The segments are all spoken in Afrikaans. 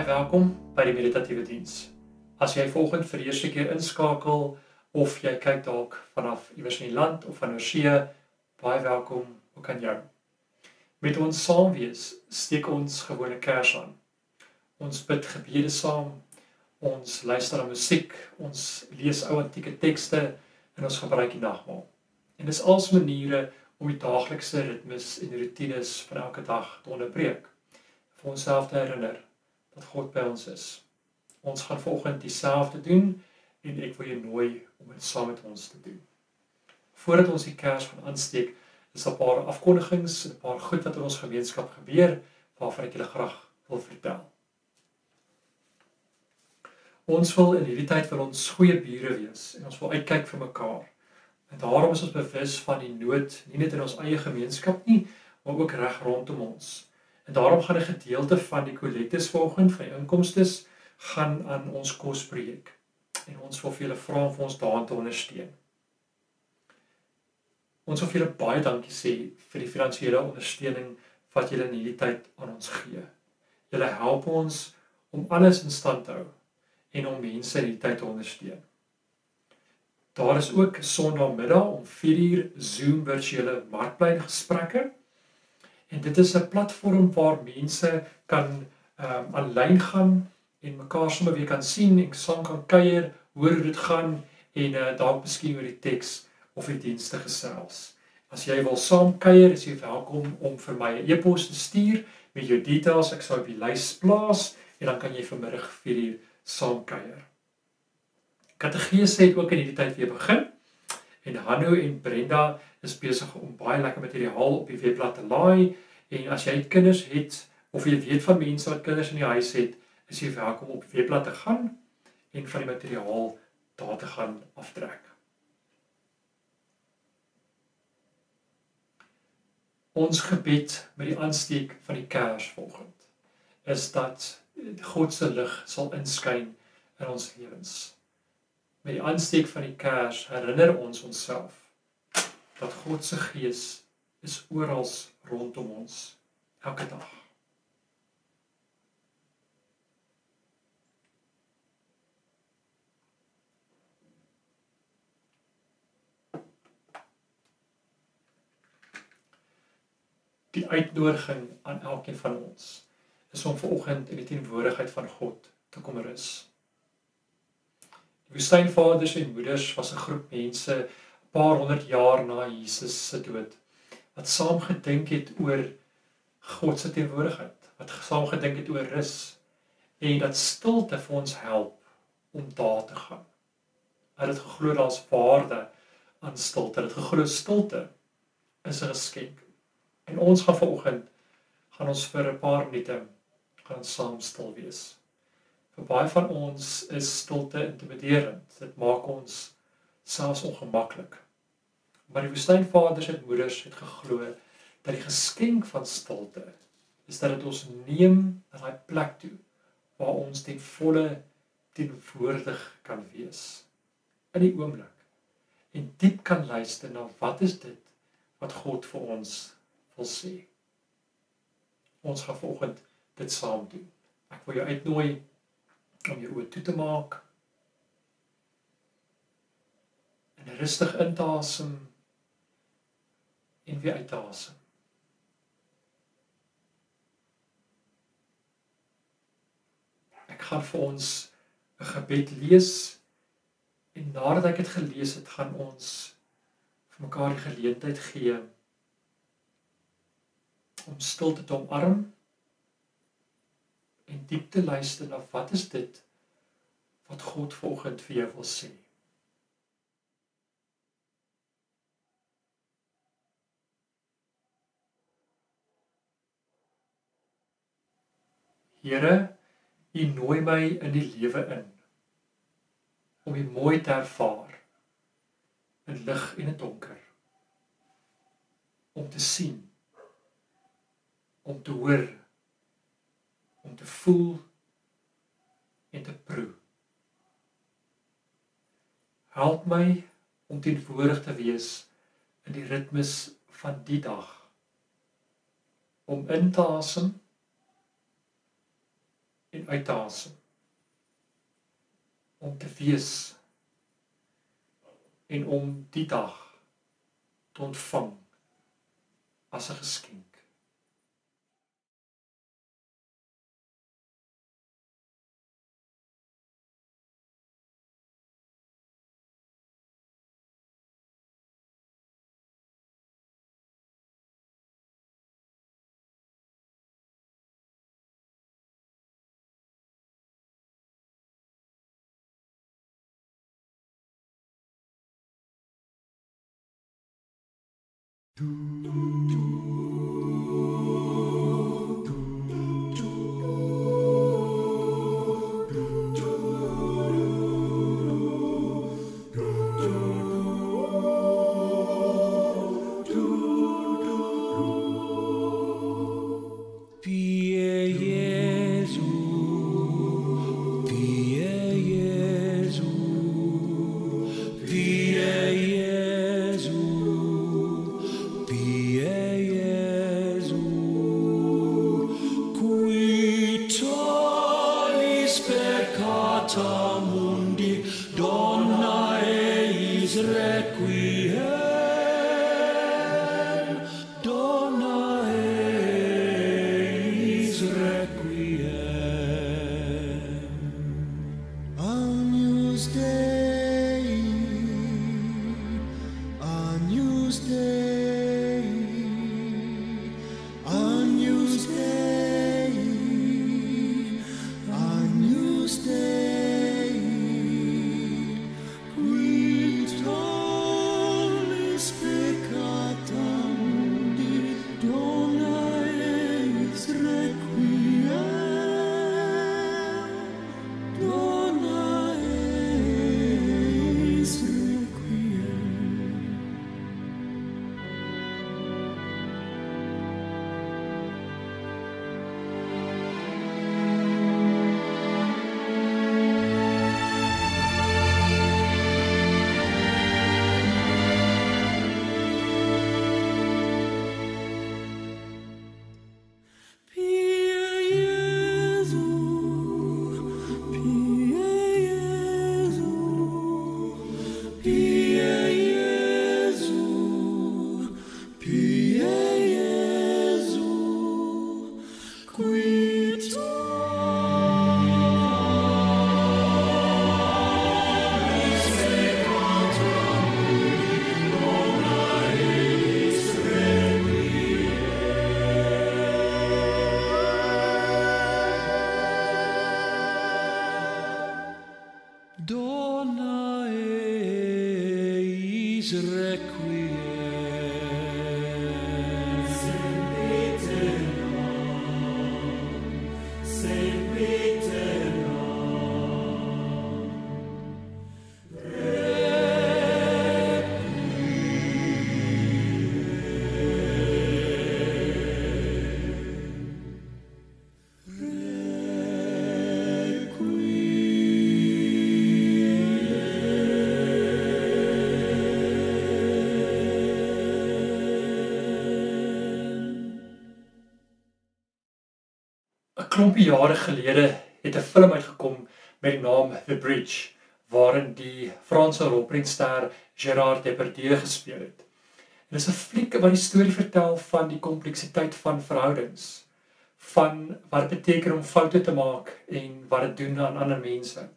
welkom by die meditatiewe diens. As jy volgende vir die eerste keer inskakel of jy kyk dalk vanaf iewers in die land of van oorsee, baie welkom ook aan jou. Met ons saam wees, steek ons gewone kers aan. Ons bid gebede saam, ons luister na musiek, ons lees ou antieke tekste en ons gebruik die nagmaal. En dis als maniere om die daaglikse ritmes en routines van elke dag te onderbreek, vir onsself te herinner dat God by ons is. Ons gaan vanoggend dieselfde doen en ek wil jou nooi om dit saam met ons te doen. Voordat ons die kers gaan aansteek, is daar 'n paar afkondigings en 'n paar goed wat in ons gemeenskap gebeur, waarvan ek julle graag wil vertel. Ons wil in hierdie tyd vir ons goeie bure wees en ons wil uitkyk vir mekaar. En daarom is ons bewus van die nood, nie net in ons eie gemeenskap nie, maar ook reg rondom ons. En daarom gaan 'n gedeelte van die kollektes vanoggend, van die inkomstes, gaan aan ons kosprojek. En ons wil vir julle vra om vir ons daarin te ondersteun. Ons wil vir julle baie dankie sê vir die finansiële ondersteuning wat julle in hierdie tyd aan ons gee. Julle help ons om alles in stand te hou en om mense in hierdie tyd te ondersteun. Daar is ook Sondagmiddag om 4:00 Zoom virtuele markplein gesprekke. En dit is 'n platform waar mense kan aanlyn gaan en mekaar sommer weer kan sien en saam kan kuier, hoor hoe dit gaan en dalk miskien oor die teks of die dienste gesels. As jy wil saam kuier, is jy welkom om vir my 'n e-pos te stuur met jou details. Ek sal op die lys plaas en dan kan jy vanmiddag 4:00 saam kuier. Kategese het ook in hierdie tyd weer begin. En Hanno en Brenda is besig om baie lekker materiaal op die webblad te laai. En as jy kinders het, of jy weet van mense wat kinders in die huis het, is jy welkom op die webblad te gaan en van die materiaal daar te gaan aftrek. Ons gebed met die aansteek van die kers vanoggend is dat God se lig sal inskyn in ons lewens. Met die aansteek van die kers herinner ons onsself dat God se gees is oral rondom ons, elke dag. Die uitnodiging aan elkeen van ons is om vanoggend in die teenwoordigheid van God te kom rus. Die woestynvaders en moeders was 'n groep mense 'n paar honderd jaar na Jesus se dood, wat saam gedink het oor God se teenwoordigheid, wat saam gedink het oor rus, en dat stilte vir ons help om daar te gaan. Hulle het geglo daar's waarde aan stilte, hulle het geglo stilte is 'n geskenk. En ons gaan vanoggend, gaan ons vir 'n paar minute, gaan saam stil wees. Vir baie van ons is stilte intimiderend, dit maak ons selfs ongemaklik. Maar die woestynvaders en moeders het geglo dat die geskenk van stilte is dat dit ons neem na daai plek toe waar ons ten volle teenwoordig kan wees in die oomblik en diep kan luister na wat is dit wat God vir ons wil sê. Ons gaan vanoggend dit saam doen. Ek wil jou uitnooi om jou oë toe te maak en rustig in te asem en weer uit te asem. Ek gaan vir ons 'n gebed lees en nadat ek dit gelees het, gaan ons vir mekaar die geleentheid gee om stilte te omarm en diep te luister na wat is dit wat God vanoggend vir jou wil sê. Here, U nooi my in die lewe in, om U mooi te ervaar, in lig en in donker, om te sien, om te hoor, om te voel en te proe. Help my om teenwoordig te wees in die ritmes van die dag, om in te asem en uit te asem. Om te wees en om die dag te ontvang as 'n geskenk. Klompie jare gelede het 'n film uitgekom met die naam The Bridge, waarin die Franse rolprentster Gérard Depardieu gespeel het. Dit is 'n fliek wat die storie vertel van die kompleksiteit van verhoudings, van wat dit beteken om foute te maak en wat dit doen aan ander mense.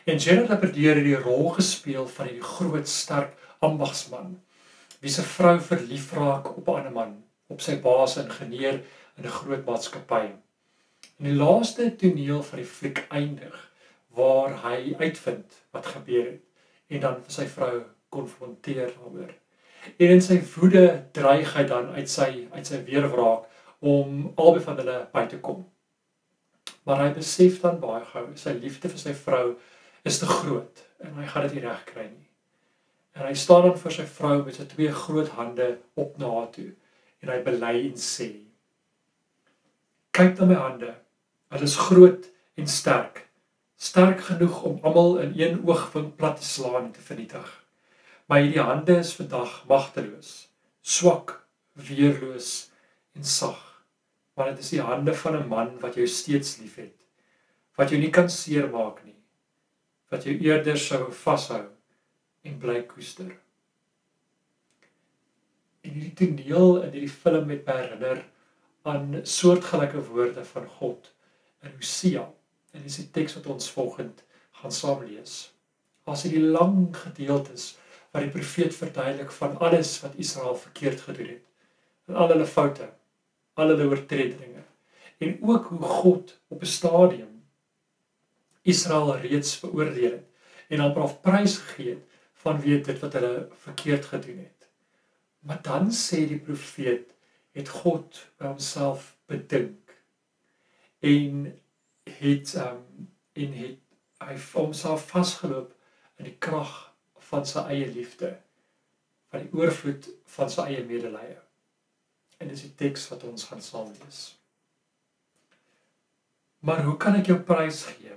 En Gérard Depardieu het die rol gespeel van die groot, sterk ambagsman, wie se vrou verlief raak op 'n ander man, op sy baas ingenieur in 'n groot maatskappy. En die laaste toneel van die fliek eindig waar hy uitvind wat gebeur het en dan vir sy vrou konfronteer daaroor. En in sy woede dreig hy dan uit sy weerwraak om albei van hulle by te kom. Maar hy besef dan baie gou, sy liefde vir sy vrou is te groot en hy gaan dit nie reg kry nie. En hy staan dan vir sy vrou met sy 2 groot hande op na haar toe en hy bely en sê: "Kyk na my hande. Hulle is groot en sterk. Sterk genoeg om almal in een oogwink plat te slaan en te vernietig. Maar hierdie hande is vandag magteloos, swak, weerloos en sag. Want dit is die hande van 'n man wat jou steeds liefhet. wat jou nie kan seermaak nie, wat jou eerder sou vashou en bly koester. En hierdie toneel in hierdie film het my herinner aan soortgelyke woorde van God in Hosea, en dis die teks wat ons volgende gaan saam lees. As hierdie lang gedeeltes waar die profeet verduidelik van alles wat Israel verkeerd gedoen het, en al hulle foute, al hulle oortredinge, en ook hoe God op 'n stadium Israel reeds veroordeel het, en amper prys gegee het vanweë dit wat hulle verkeerd gedoen het. Maar dan sê die profeet, het God by homself bedink, en het hy vir homself vasgeloop in die krag van sy eie liefde, van die oorvloed van sy eie medelee. En dis die teks wat ons gaan saam lees. Maar hoe kan ek jou prys gee?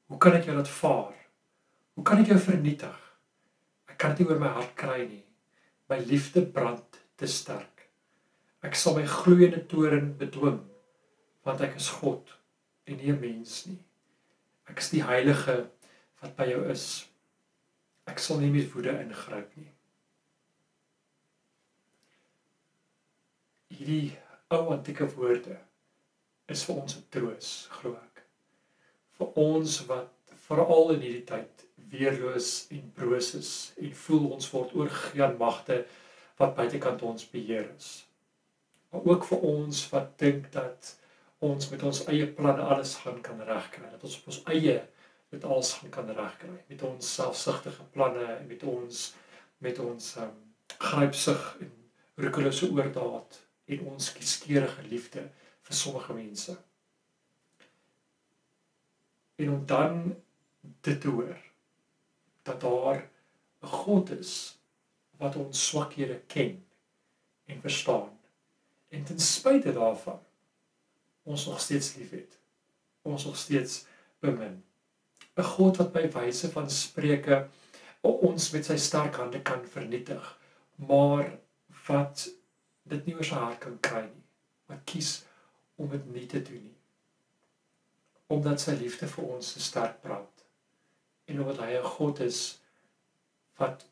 Hoe kan ek jou laat vaar? Hoe kan ek jou vernietig? Ek kan dit nie oor my hart kry nie. My liefde brand te sterk. Ek sal my gloeiende toorn bedwing, want ek is God en nie 'n mens nie. Ek is die heilige wat by jou is. Ek sal nie met woede ingryp nie. Hierdie ou antieke woorde is vir ons 'n troos, glo ek. Vir ons wat veral in hierdie tyd weerloos en broos is en voel ons word oorgegee aan magte wat buitekant ons beheer is. Maar ook vir ons wat dink dat ons met ons eie planne alles gaan kan regkry, dat ons op ons eie dit alles gaan kan regkry, met ons selfsugtige planne en met ons grypsig en roekelose oordaat en ons kieskeurige liefde vir sommige mense. En om dan dit te hoor, dat daar 'n God is wat ons swakhede ken en verstaan, en ten spyte daarvan ons nog steeds liefhet, ons nog steeds bemin. 'n God wat by wyse van Spreuke ons met sy sterk hande kan vernietig, maar wat dit nie oor sy hart kan kry nie, wat kies om dit nie te doen nie. Omdat sy liefde vir ons so sterk brand, en omdat hy 'n God is wat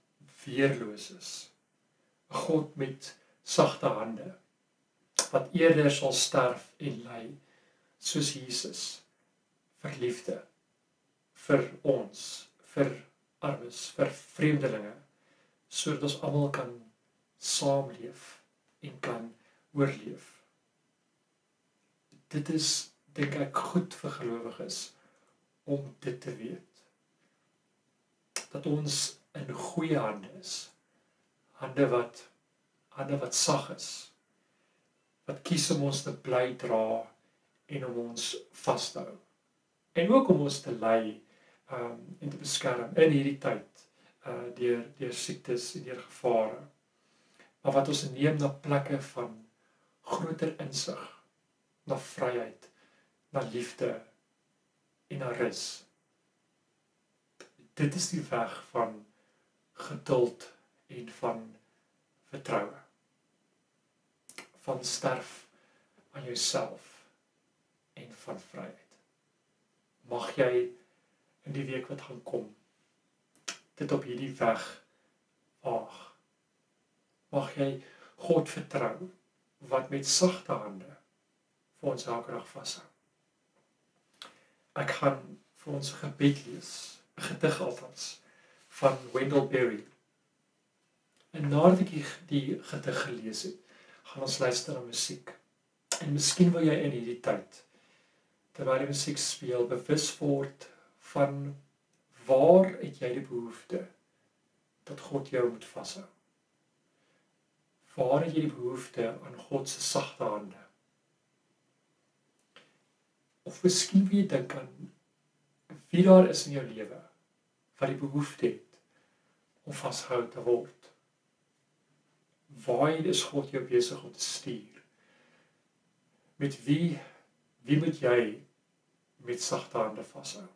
weerloos is. 'n God met sagte hande, wat eerder sal sterf en ly, soos Jesus, vir liefde, vir ons, vir armes, vir vreemdelinge, sodat ons almal kan saamleef en kan oorleef. Dit is, dink ek, goed vir gelowiges om dit te weet. Dat ons in goeie hande is. Hande wat sag is. Wat kies om ons te bly dra en om ons vas te hou. En ook om ons te lei en te beskerm in hierdie tyd deur siektes en deur gevare. Maar wat ons neem na plekke van groter insig, na vryheid, na liefde en na rus. Dit is die weg van geduld en van vertroue. Van sterf aan jouself en van vryheid. Mag jy in die week wat gaan kom dit op hierdie weg waag. Mag jy God vertrou wat met sagte hande vir ons elke dag vashou. Ek gaan vir ons gebed lees, 'n gedig althans, van Wendell Berry. En nadat ek die gedig gelees het, gaan ons luister na musiek. En miskien wil jy in hierdie tyd, terwyl die musiek speel, bewus word van waar het jy die behoefte dat God jou moet vashou? Waar het jy die behoefte aan God se sagte hande? Of miskien wil jy dink aan wie daar is in jou lewe wat die behoefte het om vashou te word. Waar is God jou besig om te stuur? Met wie moet jy met sagte hande vashou?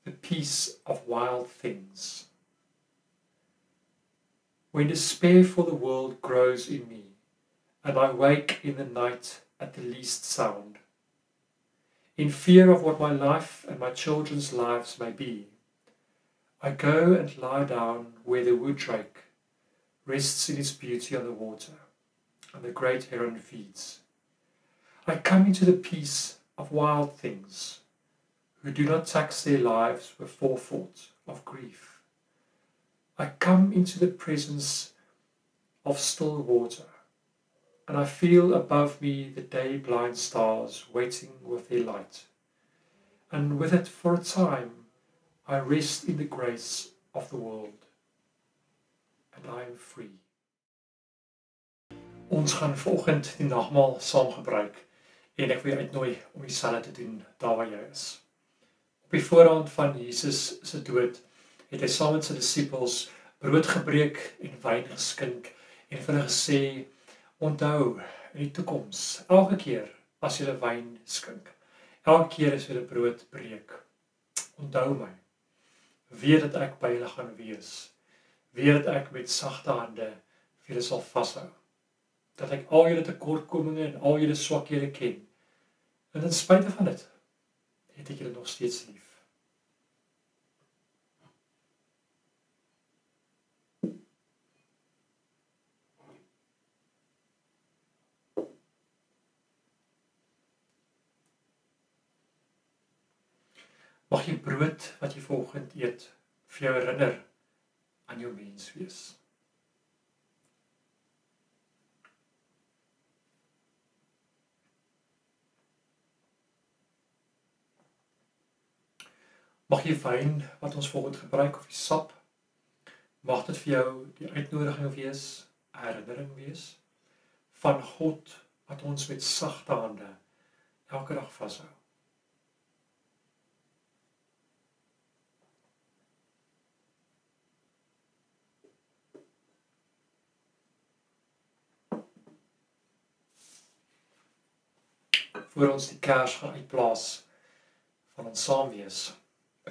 The peace of wild things. When despair for the world grows in me, and I wake in the night at the least sound. In fear of what my life and my children's lives may be, I go and lie down where the wood drake rests in its beauty on the water, and the great heron feeds. I come into the peace of wild things, who do not tax their lives with forethought of grief. I come into the presence of still water, and I feel above me the day-blind stars waiting with their light. And with it for a time, I rest in the grace of the world, and I am free. Ons gaan vanoggend die nagmaal saam gebruik, en ek wil jou uitnooi om dieselfde te doen daar waar jy is. Op die voorhand van Jesus se dood, het hy saam met sy disippels brood gebreek en wyn geskink, en vir hulle gesê, onthou in die toekoms, elke keer as jy wyn skink, elke keer as jy brood breek, onthou my, weet dat ek by julle gaan wees, weet dat ek met sagte hande vir julle sal vashou, dat ek al julle tekortkominge en al julle swakhede ken, en in spite van dit, het ek julle nog steeds lief. Mag die brood wat jy vanoggend eet, vir jou herinner aan jou menswees. Mag die wyn wat ons vanoggend gebruik, of die sap, mag dit vir jou die uitnodiging wees, 'n herinnering wees, van God wat ons met sagte hande elke dag vashou. Voor ons die kers gaan uitblaas van ons saam wees,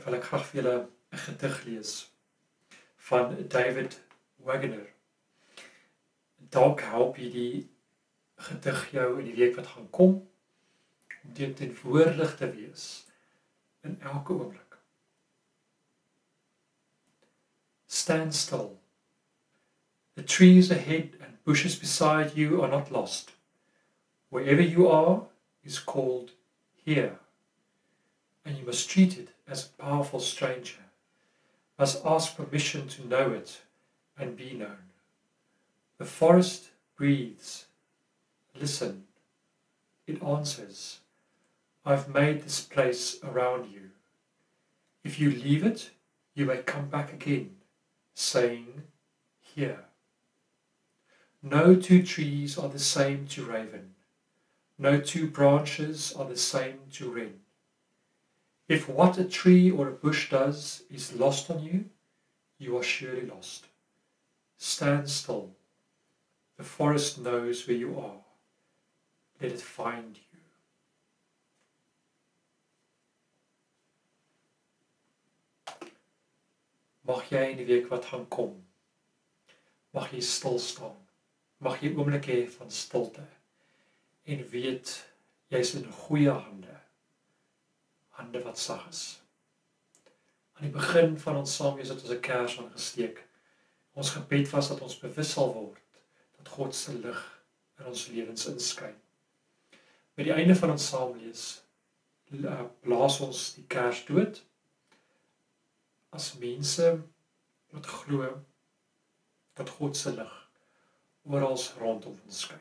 wil ek graag vir julle 'n gedig lees van David Wagner. Dalk help hierdie gedig jou in die week wat gaan kom, om teenwoordig te wees in elke oomblik. Stand still. The trees ahead and bushes beside you are not lost. Wherever you are is called here, and you must treat it as a powerful stranger, must ask permission to know it and be known. The forest breathes. Listen. It answers. I've made this place around you. If you leave it, you may come back again, saying, here. No two trees are the same to Raven. No two branches are the same to wren. If what a tree or a bush does is lost on you, you are surely lost. Stand still. The forest knows where you are. Let it find you. Mag jy in die week wat gaan kom, mag jy stil staan, mag jy oomblikke hê van stilte, en weet, jy is in goeie hande, hande wat sag is. Aan die begin van ons saamwees het ons 'n kers aangesteek. Ons gebed was dat ons bewus sal word, dat God se lig in ons lewens inskyn. By die einde van ons saamlees, blaas ons die kers dood, as mense wat glo, dat God se lig oral rondom ons skyn.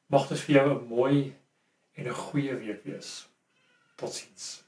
Mag dit vir jou 'n mooi en 'n goeie week wees. Totsiens.